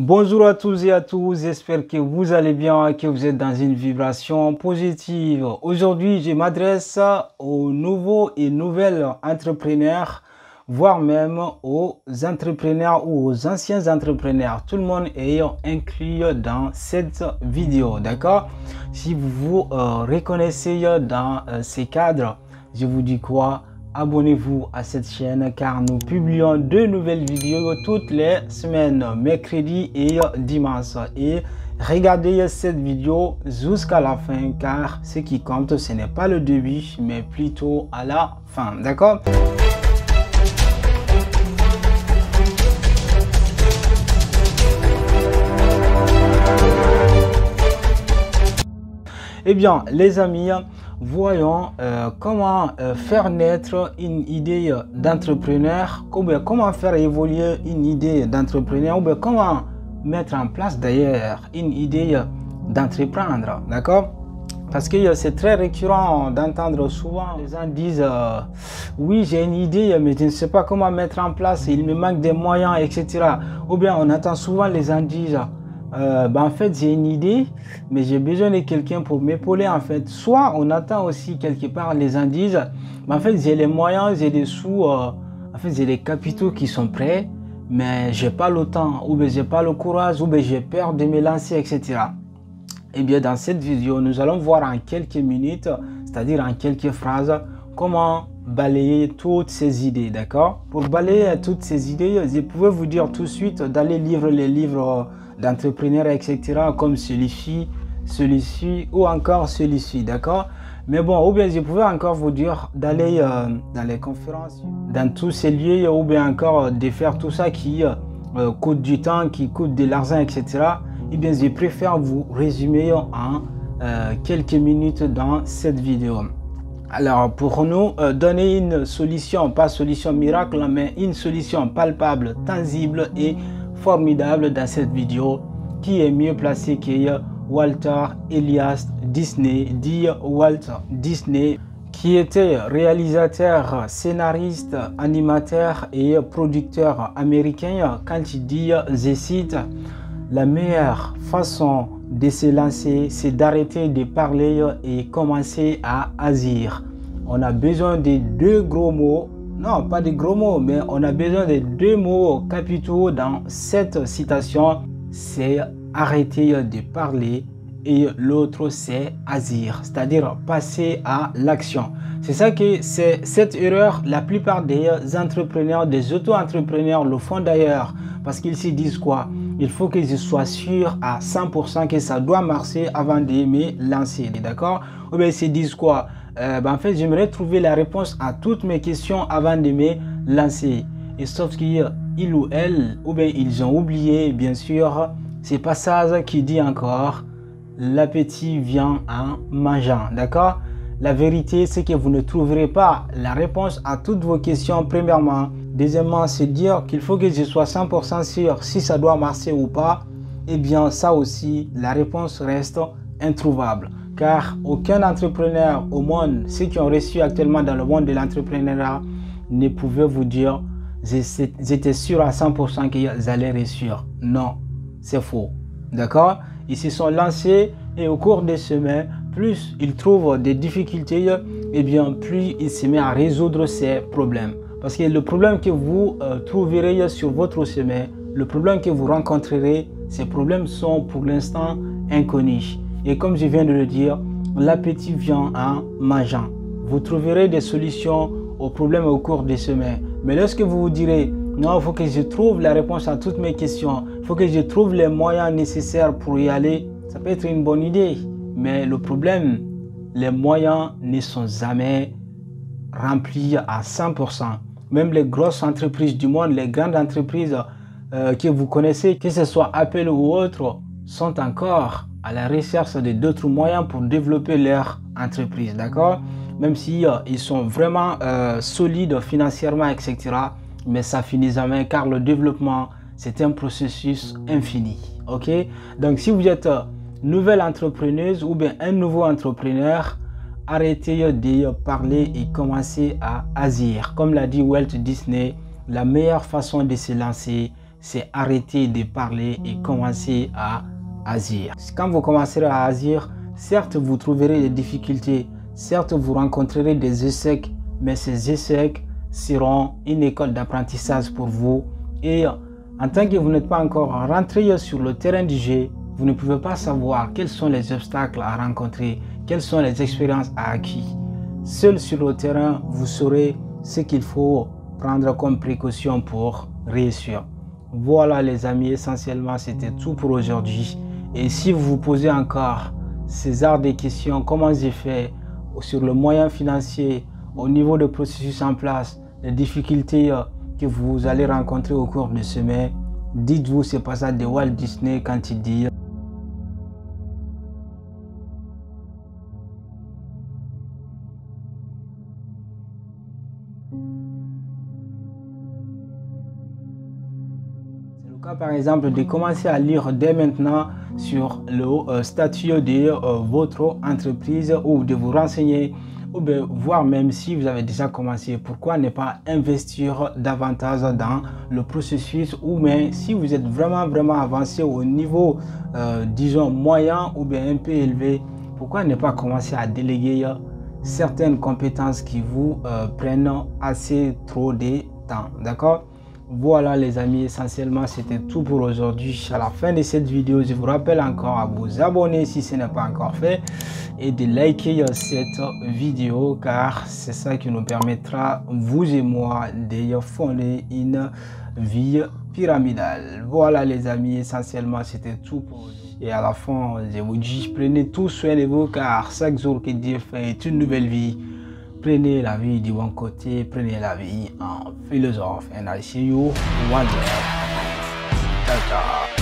Bonjour à tous et à tous, j'espère que vous allez bien, que vous êtes dans une vibration positive. Aujourd'hui, je m'adresse aux nouveaux et nouvelles entrepreneurs, voire même aux entrepreneurs ou aux anciens entrepreneurs. Tout le monde est inclus dans cette vidéo, d'accord? Si vous vous reconnaissez dans ces cadres, je vous dis quoi? Abonnez-vous à cette chaîne car nous publions de nouvelles vidéos toutes les semaines, mercredi et dimanche. Et regardez cette vidéo jusqu'à la fin car ce qui compte, ce n'est pas le début mais plutôt à la fin. D'accord? Eh bien, les amis, voyons comment faire naître une idée d'entrepreneur, comment faire évoluer une idée d'entrepreneur, ou comment mettre en place d'ailleurs une idée d'entreprendre, d'accord? Parce que c'est très récurrent d'entendre souvent les gens disent oui, j'ai une idée mais je ne sais pas comment mettre en place, il me manque des moyens, etc. Ou bien on entend souvent les gens dire en fait j'ai une idée mais j'ai besoin de quelqu'un pour m'épauler en fait. Soit on attend aussi quelque part les gens disent en fait j'ai les moyens, j'ai des sous, en fait j'ai les capitaux qui sont prêts mais j'ai pas le temps, ou bien j'ai pas le courage, ou bien j'ai peur de me lancer, etc. Eh bien dans cette vidéo nous allons voir en quelques minutes, c'est-à-dire en quelques phrases, comment balayer toutes ces idées, d'accord? Pour balayer toutes ces idées, je pouvais vous dire tout de suite d'aller lire les livres d'entrepreneurs, etc. comme celui-ci ou encore celui-ci, d'accord? Mais bon, ou bien je pouvais encore vous dire d'aller dans les conférences, dans tous ces lieux, ou bien encore de faire tout ça qui coûte du temps, qui coûte de l'argent, etc. Eh bien, je préfère vous résumer en quelques minutes dans cette vidéo. Alors, pour nous donner une solution, pas solution miracle, mais une solution palpable, tangible et formidable dans cette vidéo, qui est mieux placé que Walter Elias Disney, dit Walt Disney, qui était réalisateur, scénariste, animateur et producteur américain. Quand il dit, je cite, la meilleure façon de se lancer, c'est d'arrêter de parler et commencer à agir. On a besoin de deux gros mots, non pas de gros mots, mais on a besoin de deux mots capitaux dans cette citation. C'est arrêter de parler et l'autre c'est agir, c'est-à-dire passer à l'action. C'est ça que c'est cette erreur, la plupart des entrepreneurs, des auto-entrepreneurs le font d'ailleurs, parce qu'ils se disent quoi? Il faut que je sois sûr à 100% que ça doit marcher avant de me lancer, d'accord? Ou bien ils se disent quoi? En fait, j'aimerais trouver la réponse à toutes mes questions avant de me lancer. Et sauf qu'il ou elle, ou bien ils ont oublié, bien sûr, ce passage qui dit encore l'appétit vient en mangeant, d'accord? La vérité, c'est que vous ne trouverez pas la réponse à toutes vos questions, premièrement. Deuxièmement, c'est dire qu'il faut que je sois 100% sûr si ça doit marcher ou pas. Eh bien, ça aussi, la réponse reste introuvable. Car aucun entrepreneur au monde, ceux qui ont réussi actuellement dans le monde de l'entrepreneuriat, ne pouvaient vous dire j'étais sûr à 100% qu'ils allaient réussir. Non, c'est faux. D'accord? Ils se sont lancés et au cours des semaines, plus ils trouvent des difficultés, et bien plus ils se mettent à résoudre ces problèmes. Parce que le problème que vous trouverez sur votre chemin, le problème que vous rencontrerez, ces problèmes sont pour l'instant inconnus. Et comme je viens de le dire, l'appétit vient en mangeant. Vous trouverez des solutions aux problèmes au cours des semaines. Mais lorsque vous vous direz, non, il faut que je trouve la réponse à toutes mes questions, il faut que je trouve les moyens nécessaires pour y aller, ça peut être une bonne idée. Mais le problème, les moyens ne sont jamais remplis à 100%. Même les grosses entreprises du monde, les grandes entreprises que vous connaissez, que ce soit Apple ou autres, sont encore à la recherche de d'autres moyens pour développer leur entreprise, d'accord? Même si ils sont vraiment solides financièrement, etc. Mais ça finit jamais car le développement, c'est un processus infini, ok? Donc si vous êtes nouvelle entrepreneuse ou bien un nouveau entrepreneur, arrêtez de parler et commencez à agir. Comme l'a dit Walt Disney, la meilleure façon de se lancer, c'est arrêter de parler et commencer à agir. Quand vous commencerez à agir, certes vous trouverez des difficultés, certes vous rencontrerez des échecs, mais ces échecs seront une école d'apprentissage pour vous. Et en tant que vous n'êtes pas encore rentré sur le terrain du jeu, vous ne pouvez pas savoir quels sont les obstacles à rencontrer, quelles sont les expériences à acquis. Seul sur le terrain, vous saurez ce qu'il faut prendre comme précaution pour réussir. Voilà les amis, essentiellement c'était tout pour aujourd'hui. Et si vous vous posez encore ces arts de questions, comment j'ai fait sur le moyen financier, au niveau de processus en place, les difficultés que vous allez rencontrer au cours de semaine, dites-vous c'est pas ça de Walt Disney quand il dit par exemple de commencer à lire dès maintenant sur le statut de votre entreprise ou de vous renseigner ou bien voir même si vous avez déjà commencé, pourquoi ne pas investir davantage dans le processus, ou bien si vous êtes vraiment avancé au niveau disons moyen ou bien un peu élevé, pourquoi ne pas commencer à déléguer certaines compétences qui vous prennent assez trop de temps, d'accord? Voilà les amis, essentiellement c'était tout pour aujourd'hui. À la fin de cette vidéo, je vous rappelle encore à vous abonner si ce n'est pas encore fait et de liker cette vidéo, car c'est ça qui nous permettra, vous et moi, de fonder une vie pyramidale. Voilà les amis, essentiellement c'était tout pour aujourd'hui. Et à la fin, je vous dis, prenez tout soin de vous, car chaque jour que Dieu fait est une nouvelle vie. Prenez la vie du bon côté, prenez la vie en philosophe. And I see you one day. Ciao, ciao.